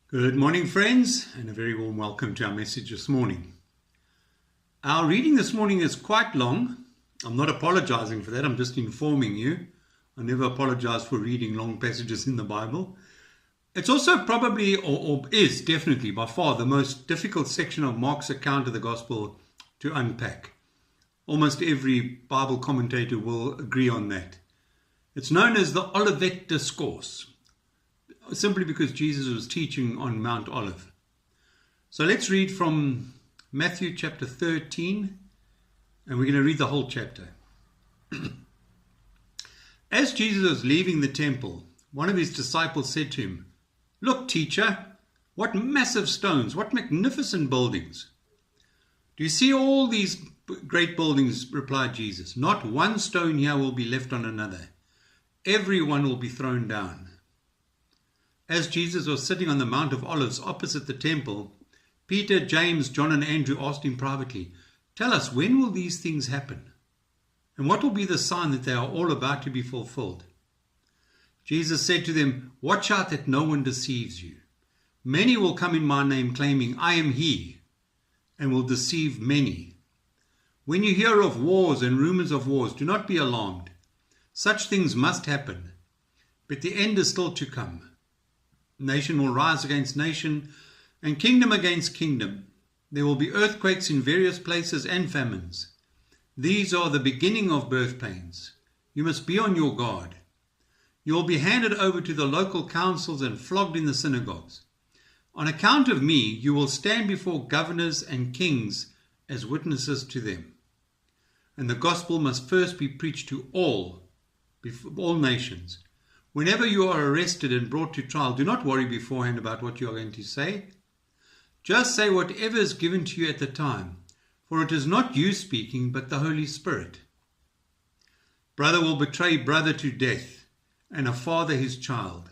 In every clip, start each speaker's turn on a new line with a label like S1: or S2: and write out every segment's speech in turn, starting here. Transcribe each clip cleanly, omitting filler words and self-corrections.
S1: Good morning, friends, and a very warm welcome to our message this morning. Our reading this morning is quite long. I'm not apologizing for that, I'm just informing you. I never apologize for reading long passages in the Bible. It's also probably, or is definitely by far, the most difficult section of Mark's account of the Gospel to unpack. Almost every Bible commentator will agree on that. It's known as the Olivet Discourse, simply because Jesus was teaching on Mount Olive. So let's read from Matthew chapter 13, and we're going to read the whole chapter. As Jesus was leaving the temple, one of his disciples said to him, "Look, teacher, what massive stones, what magnificent buildings." "Do you see all these great buildings?" replied Jesus. "Not one stone here will be left on another. Every one will be thrown down." As Jesus was sitting on the Mount of Olives opposite the temple, Peter, James, John, and Andrew asked him privately, "Tell us, when will these things happen? And what will be the sign that they are all about to be fulfilled?" Jesus said to them, "Watch out that no one deceives you. Many will come in my name claiming, 'I am he,' and will deceive many. When you hear of wars and rumors of wars, do not be alarmed. Such things must happen, but the end is still to come. Nation will rise against nation, and kingdom against kingdom. There will be earthquakes in various places and famines. These are the beginning of birth pains. You must be on your guard. You will be handed over to the local councils and flogged in the synagogues. On account of me, you will stand before governors and kings as witnesses to them. And the gospel must first be preached to all nations. Whenever you are arrested and brought to trial, do not worry beforehand about what you are going to say. Just say whatever is given to you at the time, for it is not you speaking, but the Holy Spirit. Brother will betray brother to death, and a father his child.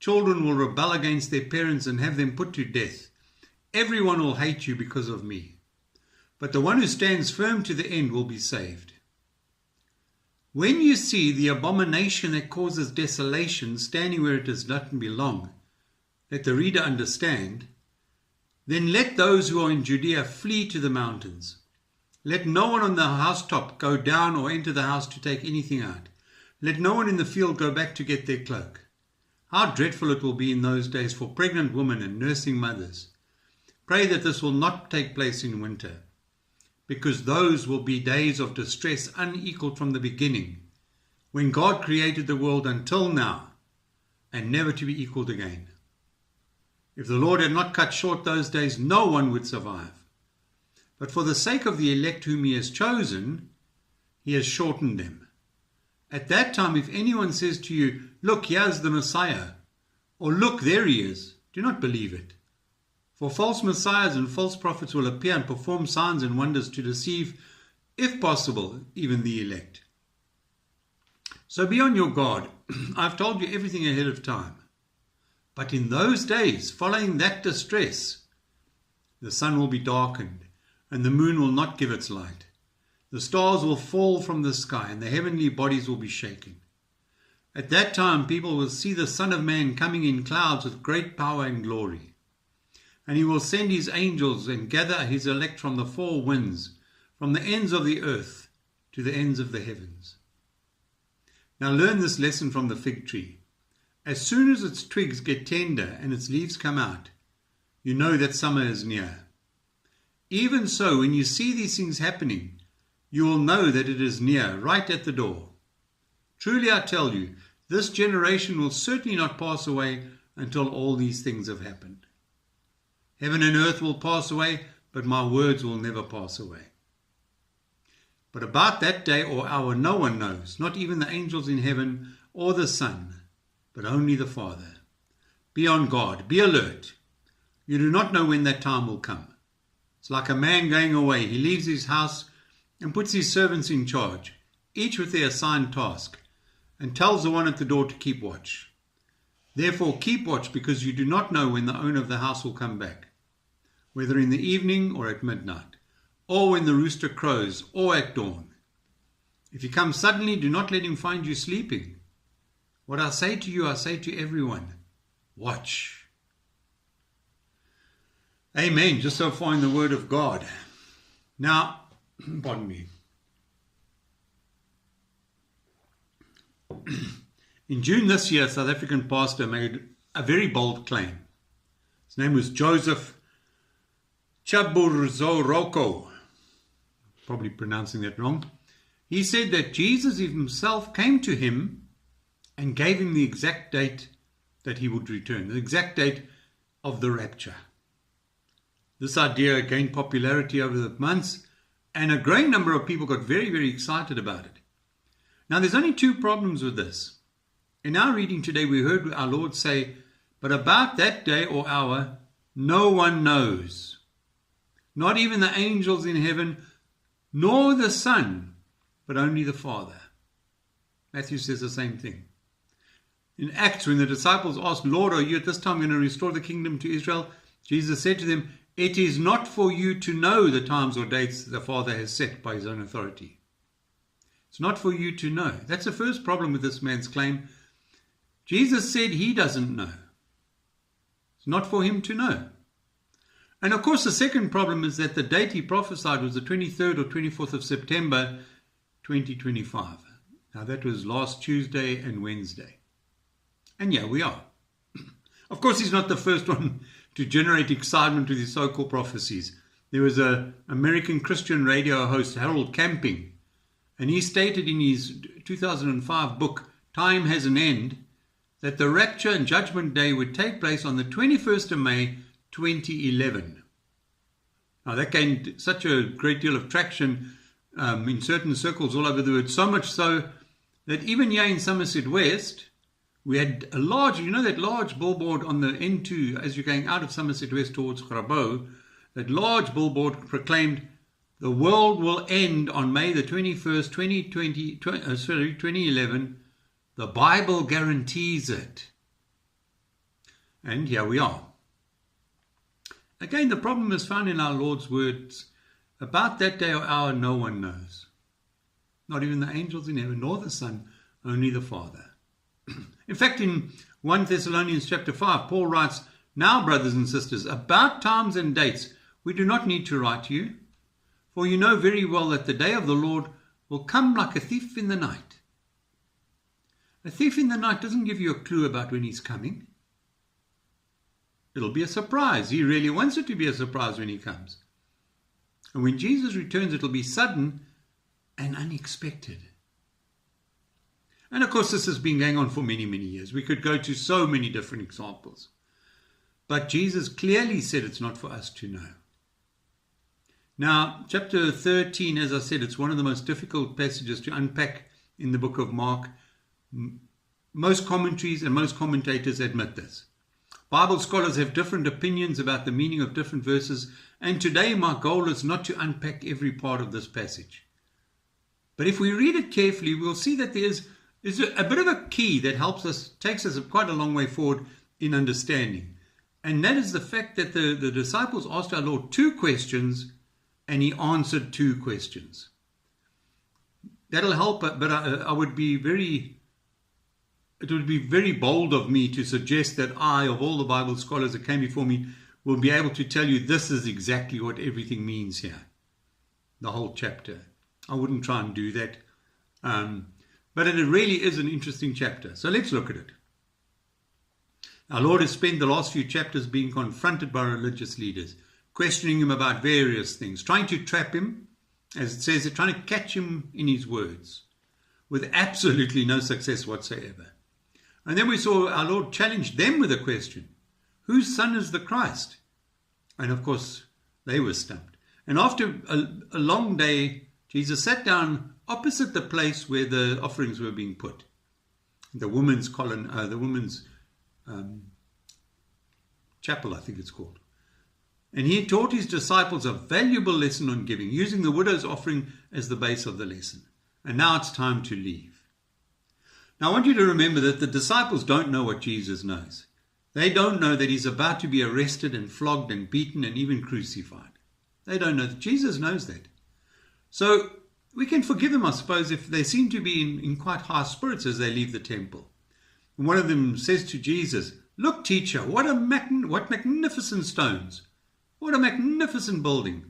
S1: Children will rebel against their parents and have them put to death. Everyone will hate you because of me, but the one who stands firm to the end will be saved. When you see the abomination that causes desolation standing where it does not belong, let the reader understand, then let those who are in Judea flee to the mountains. Let no one on the housetop go down or enter the house to take anything out. Let no one in the field go back to get their cloak. How dreadful it will be in those days for pregnant women and nursing mothers. Pray that this will not take place in winter, because those will be days of distress unequaled from the beginning, when God created the world until now, and never to be equaled again. If the Lord had not cut short those days, no one would survive. But for the sake of the elect whom he has chosen, he has shortened them. At that time, if anyone says to you, 'Look, here's the Messiah,' or 'Look, there he is,' do not believe it. For false messiahs and false prophets will appear and perform signs and wonders to deceive, if possible, even the elect. So be on your guard. I've told you everything ahead of time. But in those days, following that distress, the sun will be darkened, and the moon will not give its light. The stars will fall from the sky, and the heavenly bodies will be shaken. At that time, people will see the Son of Man coming in clouds with great power and glory. And he will send his angels and gather his elect from the four winds, from the ends of the earth to the ends of the heavens. Now learn this lesson from the fig tree. As soon as its twigs get tender and its leaves come out, you know that summer is near. Even so, when you see these things happening, you will know that it is near, right at the door. Truly I tell you, this generation will certainly not pass away until all these things have happened. Heaven and earth will pass away, but my words will never pass away. But about that day or hour no one knows, not even the angels in heaven or the Son, but only the Father. Be on guard, be alert. You do not know when that time will come. It's like a man going away. He leaves his house and puts his servants in charge, each with their assigned task, and tells the one at the door to keep watch. Therefore keep watch, because you do not know when the owner of the house will come back, whether in the evening or at midnight, or when the rooster crows, or at dawn. If he comes suddenly, do not let him find you sleeping. What I say to you, I say to everyone, watch. Amen. Just so far in the Word of God. Now, pardon me. In June this year, a South African pastor made a very bold claim. His name was Joseph Chaburzoroko. Probably pronouncing that wrong. He said that Jesus himself came to him and gave him the exact date that he would return, the exact date of the rapture. This idea gained popularity over the months, and a great number of people got very, very excited about it. Now, there's only two problems with this. In our reading today, we heard our Lord say, "But about that day or hour, no one knows, not even the angels in heaven, nor the Son, but only the Father." Matthew says the same thing. In Acts, when the disciples asked, "Lord, are you at this time going to restore the kingdom to Israel?" Jesus said to them, "It is not for you to know the times or dates the Father has set by his own authority." It's not for you to know. That's the first problem with this man's claim. Jesus said he doesn't know. It's not for him to know. And of course, the second problem is that the date he prophesied was the 23rd or 24th of September, 2025. Now, that was last Tuesday and Wednesday. And yeah, we are. Of course, he's not the first one to generate excitement with his so-called prophecies. There was an American Christian radio host, Harold Camping, and he stated in his 2005 book, Time Has an End, that the rapture and judgment day would take place on the 21st of May, 2011. Now, that gained such a great deal of traction in certain circles all over the world, so much so that even here in Somerset West, we had a large, that large billboard on the N2 as you're going out of Somerset West towards Grabo, that large billboard proclaimed, "The world will end on May the 21st, 2011. The Bible guarantees it." And here we are. Again, the problem is found in our Lord's words. About that day or hour, no one knows. Not even the angels in heaven, nor the Son, only the Father. In fact, in 1 Thessalonians chapter 5, Paul writes, "Now, brothers and sisters, about times and dates, we do not need to write to you, for you know very well that the day of the Lord will come like a thief in the night." A thief in the night doesn't give you a clue about when he's coming. It'll be a surprise. He really wants it to be a surprise when he comes. And when Jesus returns, it'll be sudden and unexpected. And of course, this has been going on for many, many years. We could go to so many different examples. But Jesus clearly said it's not for us to know. Now, chapter 13, as I said, it's one of the most difficult passages to unpack in the book of Mark. Most commentaries and most commentators admit this. Bible scholars have different opinions about the meaning of different verses, and today my goal is not to unpack every part of this passage. But if we read it carefully, we'll see that there's a bit of a key that helps us, takes us quite a long way forward in understanding. And that is the fact that the disciples asked our Lord two questions, and he answered two questions. That'll help, but it would be very bold of me to suggest that I, of all the Bible scholars that came before me, will be able to tell you this is exactly what everything means here. The whole chapter. I wouldn't try and do that. But it really is an interesting chapter. So let's look at it. Our Lord has spent the last few chapters being confronted by religious leaders, questioning him about various things, trying to trap him, as it says, they're trying to catch him in his words, with absolutely no success whatsoever. And then we saw our Lord challenge them with a question: whose son is the Christ? And of course, they were stumped. And after a long day, Jesus sat down opposite the place where the offerings were being put, the women's chapel, I think it's called. And he taught his disciples a valuable lesson on giving, using the widow's offering as the base of the lesson. And now it's time to leave. Now I want you to remember that the disciples don't know what Jesus knows. They don't know that he's about to be arrested and flogged and beaten and even crucified. They don't know that. Jesus knows that. So we can forgive them, I suppose, if they seem to be in quite high spirits as they leave the temple. And one of them says to Jesus, "Look, teacher, what magnificent stones. What a magnificent building.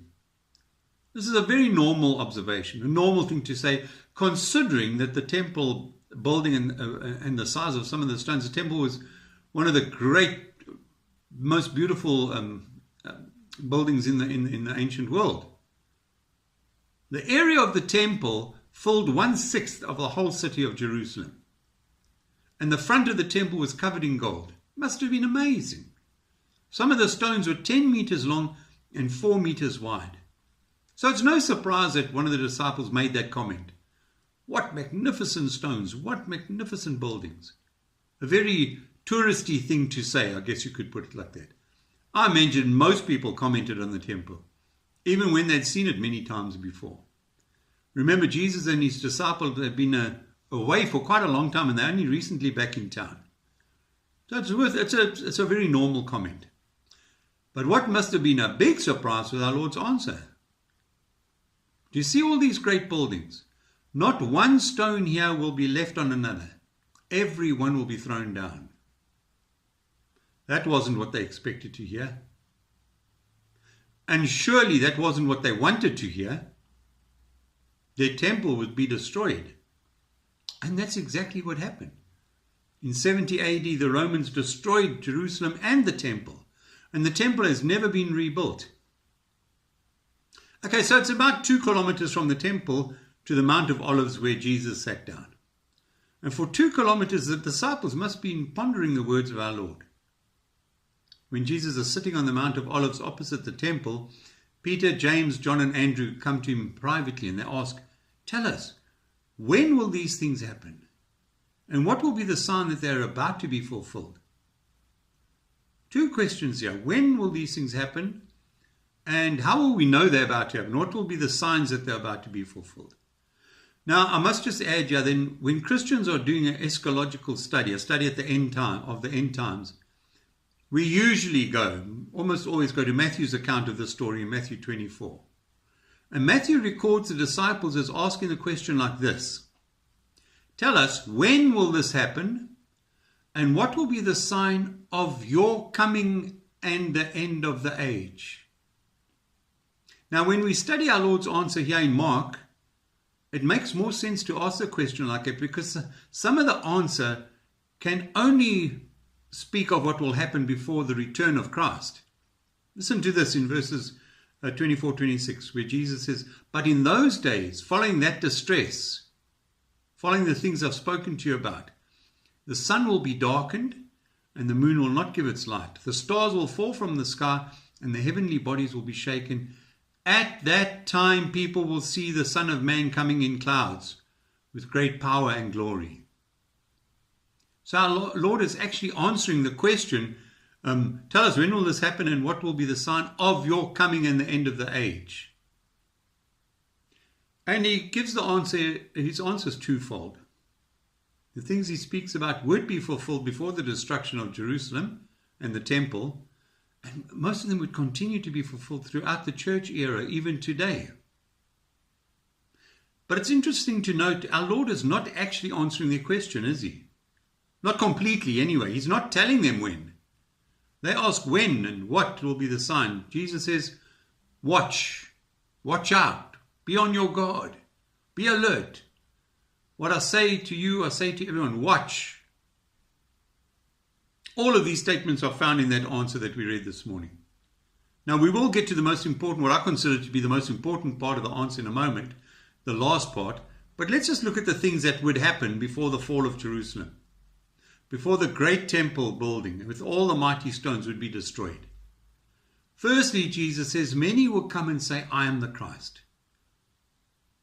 S1: This is a very normal observation, a normal thing to say, considering that the temple building and the size of some of the stones, the temple was one of the great, most beautiful buildings in the ancient world. The area of the temple filled 1/6 of the whole city of Jerusalem. And the front of the temple was covered in gold. Must have been amazing. Some of the stones were 10 meters long and 4 meters wide. So it's no surprise that one of the disciples made that comment. What magnificent stones, what magnificent buildings. A very touristy thing to say, I guess you could put it like that. I imagine most people commented on the temple, even when they'd seen it many times before. Remember, Jesus and his disciples had been away for quite a long time, and they're only recently back in town. So it's a very normal comment. But what must have been a big surprise was our Lord's answer. Do you see all these great buildings? Not one stone here will be left on another. Every one will be thrown down. That wasn't what they expected to hear. And surely that wasn't what they wanted to hear. Their temple would be destroyed. And that's exactly what happened. In 70 AD, the Romans destroyed Jerusalem and the temple. And the temple has never been rebuilt. Okay, so it's about 2 kilometers from the temple to the Mount of Olives where Jesus sat down. And for 2 kilometers, the disciples must have been pondering the words of our Lord. When Jesus is sitting on the Mount of Olives opposite the temple, Peter, James, John and Andrew come to him privately and they ask, "Tell us, when will these things happen? And what will be the sign that they are about to be fulfilled?" 2 questions here. When will these things happen? And how will we know they're about to happen? What will be the signs that they're about to be fulfilled? Now, I must just add here, then, when Christians are doing an eschatological study, a study at the end time of the end times, we usually almost always go to Matthew's account of the story in Matthew 24. And Matthew records the disciples as asking the question like this: "Tell us, when will this happen? And what will be the sign of your coming and the end of the age?" Now, when we study our Lord's answer here in Mark, it makes more sense to ask a question like it because some of the answer can only speak of what will happen before the return of Christ. Listen to this in verses 24-26, where Jesus says, "But in those days, following that distress, following the things I've spoken to you about, the sun will be darkened and the moon will not give its light. The stars will fall from the sky and the heavenly bodies will be shaken. At that time, people will see the Son of Man coming in clouds with great power and glory." So our Lord is actually answering the question, tell us, when will this happen and what will be the sign of your coming and the end of the age? And he gives the answer, his answer is twofold. The things he speaks about would be fulfilled before the destruction of Jerusalem and the temple, and most of them would continue to be fulfilled throughout the church era, even today. But it's interesting to note, our Lord is not actually answering their question, is he? Not completely anyway. He's not telling them when. They ask when and what will be the sign. Jesus says, watch out, be on your guard, be alert. What I say to you, I say to everyone, watch. All of these statements are found in that answer that we read this morning. Now, we will get to the most important, what I consider to be the most important part of the answer in a moment, the last part. But let's just look at the things that would happen before the fall of Jerusalem, before the great temple building with all the mighty stones would be destroyed. Firstly, Jesus says, many will come and say, "I am the Christ."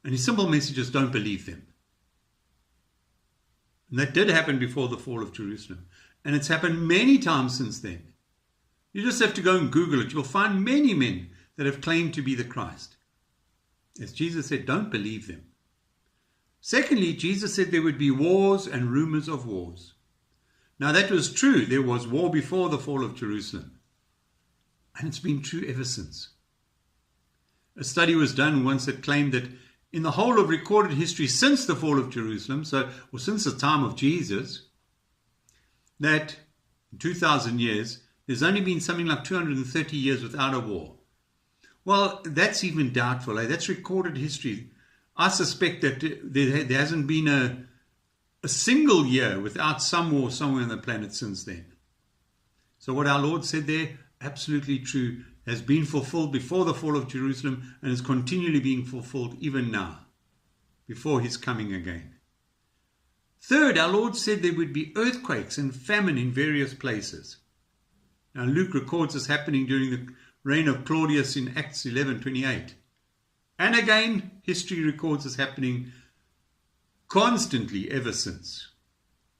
S1: And his simple message is, don't believe them. And that did happen before the fall of Jerusalem. And it's happened many times since then. You just have to go and Google it. You'll find many men that have claimed to be the Christ. As Jesus said, don't believe them. Secondly, Jesus said there would be wars and rumors of wars. Now that was true. There was war before the fall of Jerusalem. And it's been true ever since. A study was done once that claimed that in the whole of recorded history since the fall of Jerusalem, or since the time of Jesus, that in 2,000 years, there's only been something like 230 years without a war. Well, that's even doubtful. That's recorded history. I suspect that there hasn't been a single year without some war somewhere on the planet since then. So what our Lord said there, absolutely true, has been fulfilled before the fall of Jerusalem and is continually being fulfilled even now, before his coming again. Third, our Lord said there would be earthquakes and famine in various places. Now Luke records this happening during the reign of Claudius in Acts 11:28. And again, history records this happening constantly ever since.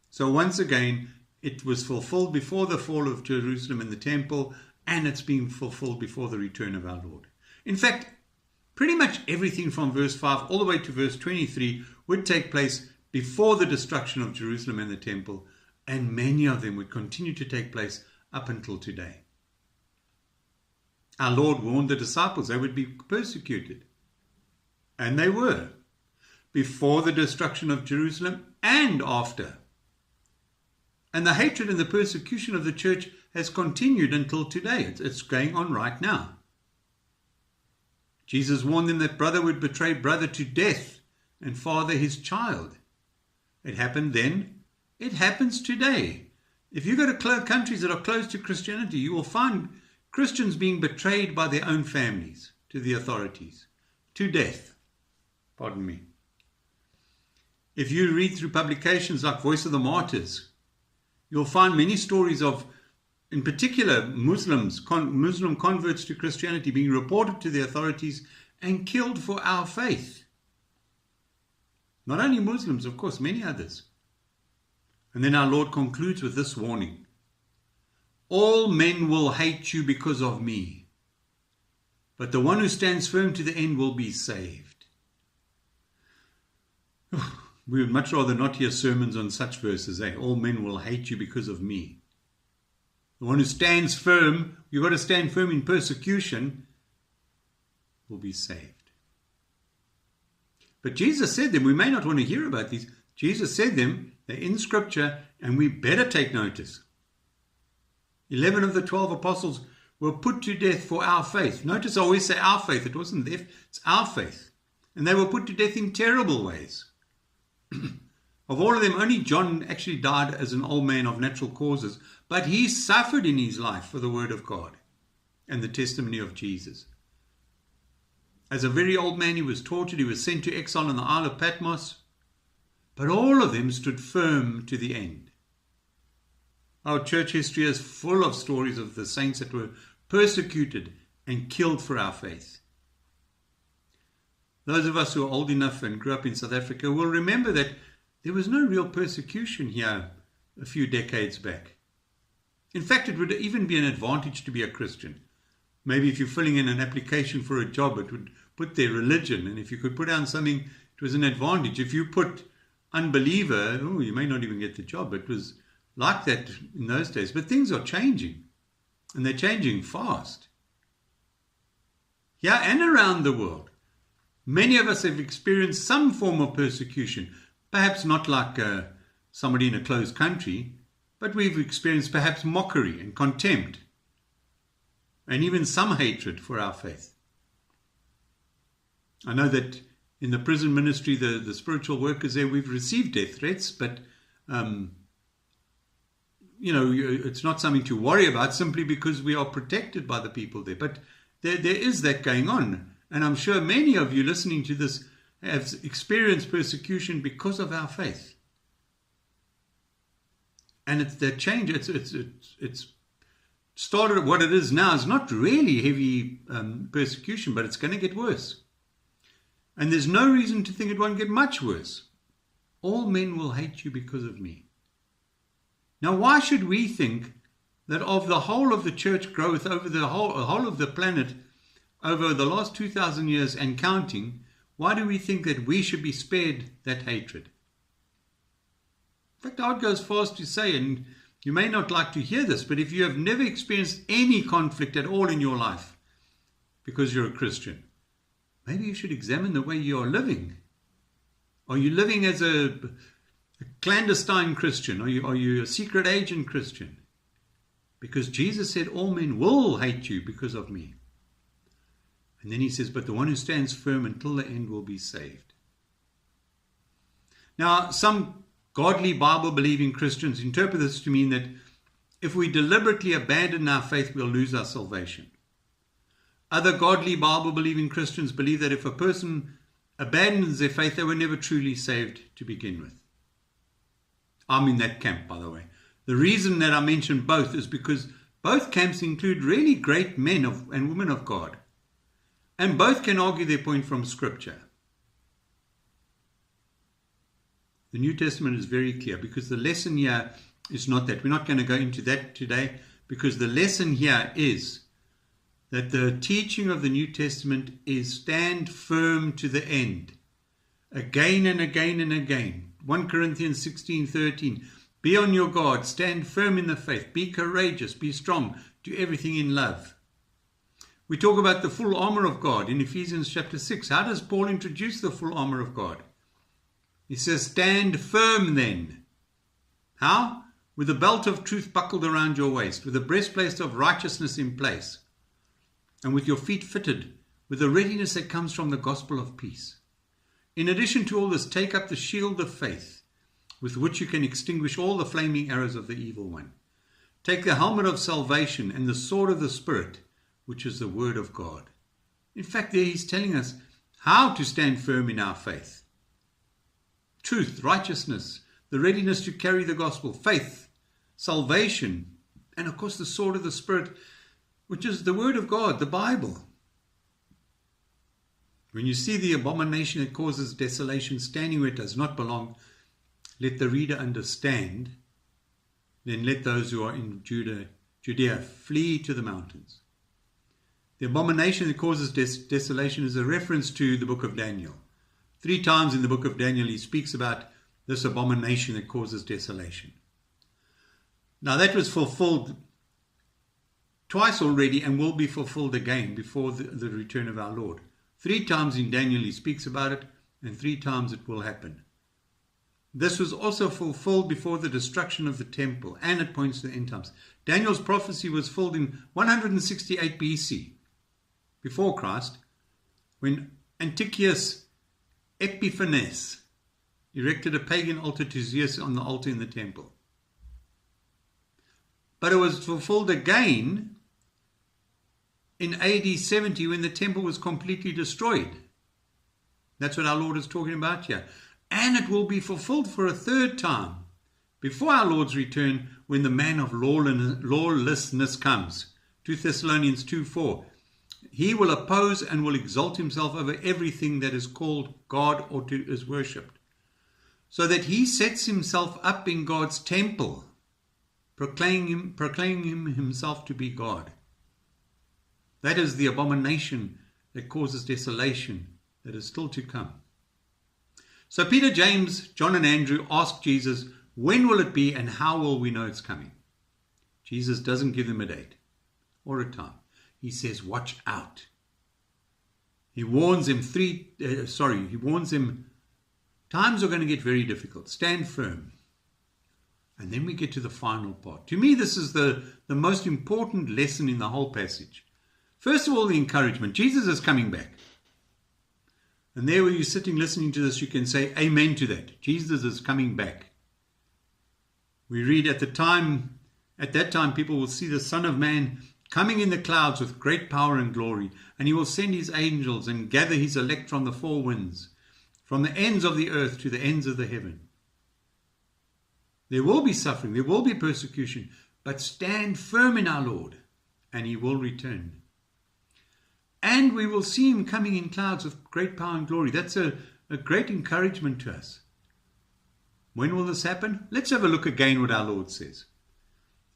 S1: So once again, it was fulfilled before the fall of Jerusalem and the temple, and it's being fulfilled before the return of our Lord. In fact, pretty much everything from verse 5 all the way to verse 23 would take place before the destruction of Jerusalem and the temple, and many of them would continue to take place up until today. Our Lord warned the disciples they would be persecuted, and they were, before the destruction of Jerusalem and after. And the hatred and the persecution of the church has continued until today. It's going on right now. Jesus warned them that brother would betray brother to death and father his child. It happened then. It happens today. If you go to countries that are close to Christianity, you will find Christians being betrayed by their own families to the authorities, to death. Pardon me. If you read through publications like Voice of the Martyrs, you'll find many stories of, in particular, Muslim converts to Christianity being reported to the authorities and killed for our faith. Not only Muslims, of course, many others. And then our Lord concludes with this warning. All men will hate you because of me, but the one who stands firm to the end will be saved. We would much rather not hear sermons on such verses. All men will hate you because of me. The one who stands firm, you've got to stand firm in persecution, will be saved. But Jesus said them, we may not want to hear about these. Jesus said them, they're in Scripture, and we better take notice. 11 of the 12 apostles were put to death for our faith. Notice I always say our faith. It wasn't their, it's our faith. And they were put to death in terrible ways. Of all of them, only John actually died as an old man of natural causes, but he suffered in his life for the word of God and the testimony of Jesus. As a very old man, he was tortured. He was sent to exile on the Isle of Patmos. But all of them stood firm to the end. Our church history is full of stories of the saints that were persecuted and killed for our faith. Those of us who are old enough and grew up in South Africa will remember that there was no real persecution here a few decades back. In fact, it would even be an advantage to be a Christian. Maybe if you're filling in an application for a job, it would put their religion. And if you could put down something, it was an advantage. If you put unbeliever, you may not even get the job. It was like that in those days. But things are changing. And they're changing fast. Here and around the world, many of us have experienced some form of persecution. Perhaps not like somebody in a closed country, but we've experienced perhaps mockery and contempt, and even some hatred for our faith. I know that in the prison ministry, the spiritual workers there, we've received death threats, but it's not something to worry about simply because we are protected by the people there. But there is that going on. And I'm sure many of you listening to this have experienced persecution because of our faith. And it's that change. It's started. What it is now is not really heavy persecution, but it's going to get worse. And there's no reason to think it won't get much worse. All men will hate you because of me. Now, why should we think that of the whole of the church growth over the whole of the planet over the last 2,000 years and counting, why do we think that we should be spared that hatred? In fact, I would go as far as to say, and you may not like to hear this, but if you have never experienced any conflict at all in your life because you're a Christian, maybe you should examine the way you are living. Are you living as a clandestine Christian? Are you a secret agent Christian? Because Jesus said all men will hate you because of me. And then he says, but the one who stands firm until the end will be saved. Now, some godly Bible-believing Christians interpret this to mean that if we deliberately abandon our faith, we'll lose our salvation. Other godly Bible-believing Christians believe that if a person abandons their faith, they were never truly saved to begin with. I'm in that camp, by the way. The reason that I mention both is because both camps include really great men and women of God. And both can argue their point from Scripture. The New Testament is very clear, because the lesson here is not that. We're not going to go into that today, because the lesson here is that the teaching of the New Testament is stand firm to the end. Again and again and again. 1 Corinthians 16:13. Be on your guard, stand firm in the faith, be courageous, be strong, do everything in love. We talk about the full armor of God in Ephesians chapter 6. How does Paul introduce the full armor of God? He says, stand firm then. How? With the belt of truth buckled around your waist, with the breastplate of righteousness in place, and with your feet fitted with the readiness that comes from the gospel of peace. In addition to all this, take up the shield of faith, with which you can extinguish all the flaming arrows of the evil one. Take the helmet of salvation and the sword of the Spirit, which is the word of God. In fact, there he's telling us how to stand firm in our faith. Truth, righteousness, the readiness to carry the gospel, faith, salvation, and of course the sword of the Spirit, which is the word of God, the Bible. When you see the abomination that causes desolation standing where it does not belong, let the reader understand. Then let those who are in Judea flee to the mountains. The abomination that causes desolation is a reference to the book of Daniel. 3 times in the book of Daniel he speaks about this abomination that causes desolation. Now that was fulfilled twice already and will be fulfilled again before the return of our Lord. 3 times in Daniel he speaks about it, and 3 times it will happen. This was also fulfilled before the destruction of the temple, and it points to the end times. Daniel's prophecy was fulfilled in 168 BC, before Christ, when Antiochus Epiphanes erected a pagan altar to Zeus on the altar in the temple. But it was fulfilled again in AD 70 when the temple was completely destroyed. That's what our Lord is talking about here. And it will be fulfilled for a 3rd time before our Lord's return, when the man of lawlessness comes. 2 Thessalonians 2:4. He will oppose and will exalt himself over everything that is called God or is worshipped, so that he sets himself up in God's temple, proclaiming himself to be God. That is the abomination that causes desolation that is still to come. So Peter, James, John and Andrew ask Jesus, when will it be and how will we know it's coming? Jesus doesn't give them a date or a time. He says, watch out. He warns them times are going to get very difficult. Stand firm. And then we get to the final part. To me, this is the most important lesson in the whole passage. First of all, the encouragement. Jesus is coming back. And there where you're sitting listening to this, you can say amen to that. Jesus is coming back. We read at that time people will see the Son of Man coming in the clouds with great power and glory, and he will send his angels and gather his elect from the 4 winds, from the ends of the earth to the ends of the heaven. There will be suffering, there will be persecution, but stand firm in our Lord, and he will return. And we will see him coming in clouds with great power and glory. That's a great encouragement to us. When will this happen? Let's have a look again what our Lord says.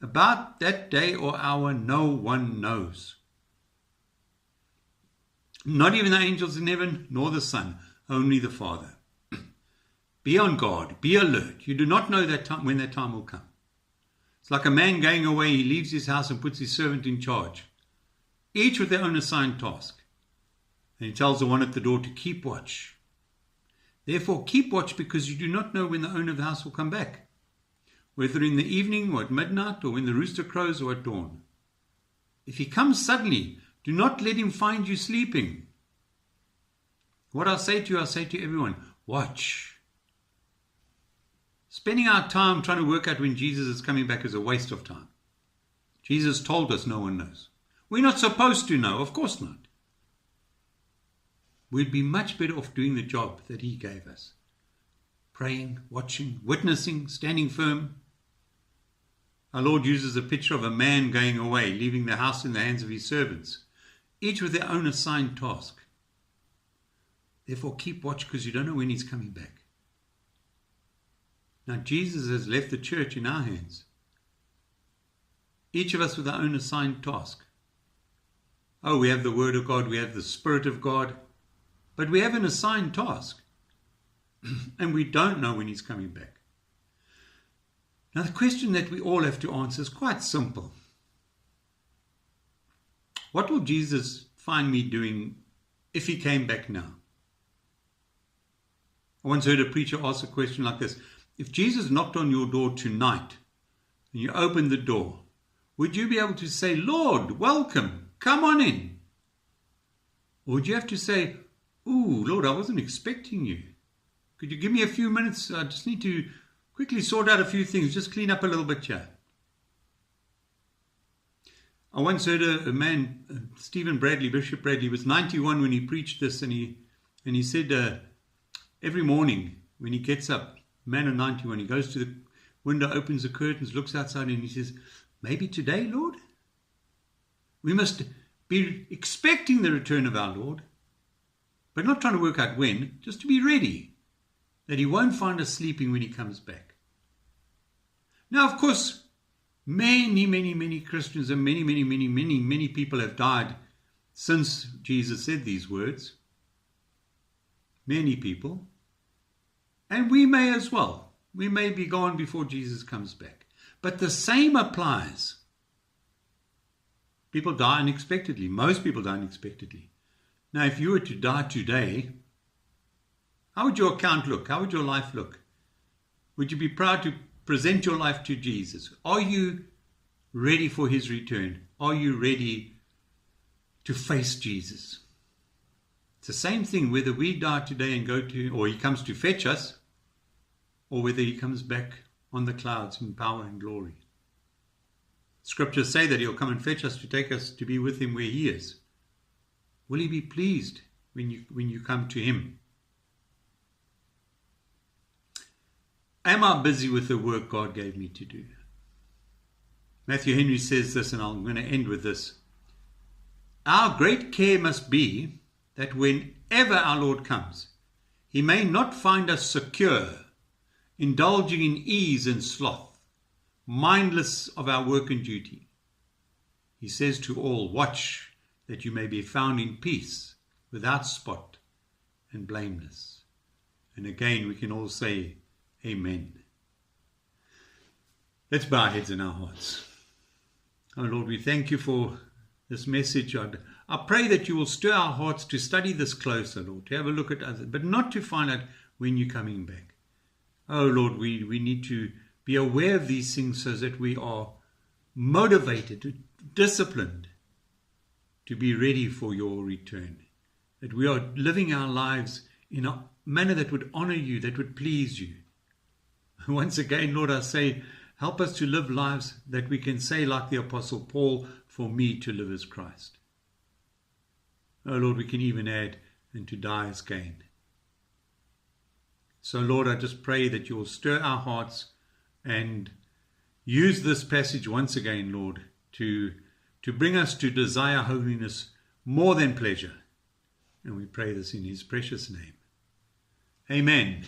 S1: About that day or hour, no one knows. Not even the angels in heaven, nor the Son, only the Father. Be on guard, be alert. You do not know that time, when that time will come. It's like a man going away, he leaves his house and puts his servant in charge, each with their own assigned task. And he tells the one at the door to keep watch. Therefore, keep watch, because you do not know when the owner of the house will come back, whether in the evening or at midnight or when the rooster crows or at dawn. If he comes suddenly, Do not let him find you sleeping. What I say to everyone, watch. Spending our time trying to work out when Jesus is coming back is a waste of time. Jesus told us no one knows. We're not supposed to know, of course not. We'd be much better off doing the job that he gave us. Praying, watching, witnessing, standing firm. Our Lord uses a picture of a man going away, leaving the house in the hands of his servants, each with their own assigned task. Therefore, keep watch, because you don't know when he's coming back. Now, Jesus has left the church in our hands, each of us with our own assigned task. Oh, we have the Word of God, we have the Spirit of God, but we have an assigned task, and we don't know when he's coming back. Now, the question that we all have to answer is quite simple. What will Jesus find me doing if he came back now? I once heard a preacher ask a question like this. If Jesus knocked on your door tonight and you opened the door, would you be able to say, Lord, welcome, come on in? Or would you have to say, ooh, Lord, I wasn't expecting you. Could you give me a few minutes? I just need to quickly sort out a few things, just clean up a little bit here. I once heard a man, Stephen Bradley, Bishop Bradley, was 91 when he preached this, and he said every morning when he gets up, man of 91, he goes to the window, opens the curtains, looks outside, and he says, maybe today, Lord? We must be expecting the return of our Lord, but not trying to work out when, just to be ready, that he won't find us sleeping when he comes back. Now, of course, many Christians and many people have died since Jesus said these words. Many people. And we may as well. We may be gone before Jesus comes back. But the same applies. People die unexpectedly. Most people die unexpectedly. Now, if you were to die today, how would your account look? How would your life look? Would you be proud to present your life to Jesus? Are you ready for his return? Are you ready to face Jesus? It's the same thing whether we die today and go to, or he comes to fetch us, or whether he comes back on the clouds in power and glory. Scriptures say that he'll come and fetch us to take us to be with him where he is. Will he be pleased when you come to him? Am I busy with the work God gave me to do? Matthew Henry says this, and I'm going to end with this. Our great care must be that whenever our Lord comes, he may not find us secure, indulging in ease and sloth, mindless of our work and duty. He says to all, watch that you may be found in peace, without spot and blameless. And again, we can all say, Amen. Let's bow our heads and our hearts. Oh Lord, we thank you for this message. I pray that you will stir our hearts to study this closer, Lord, to have a look at others, but not to find out when you're coming back. Oh Lord, we need to be aware of these things so that we are motivated, disciplined to be ready for your return. That we are living our lives in a manner that would honor you, that would please you. Once again, Lord, I say, help us to live lives that we can say like the Apostle Paul, for me to live as Christ. Oh Lord, we can even add, and to die as gain. So Lord, I just pray that you will stir our hearts and use this passage once again, Lord, to bring us to desire holiness more than pleasure. And we pray this in his precious name. Amen.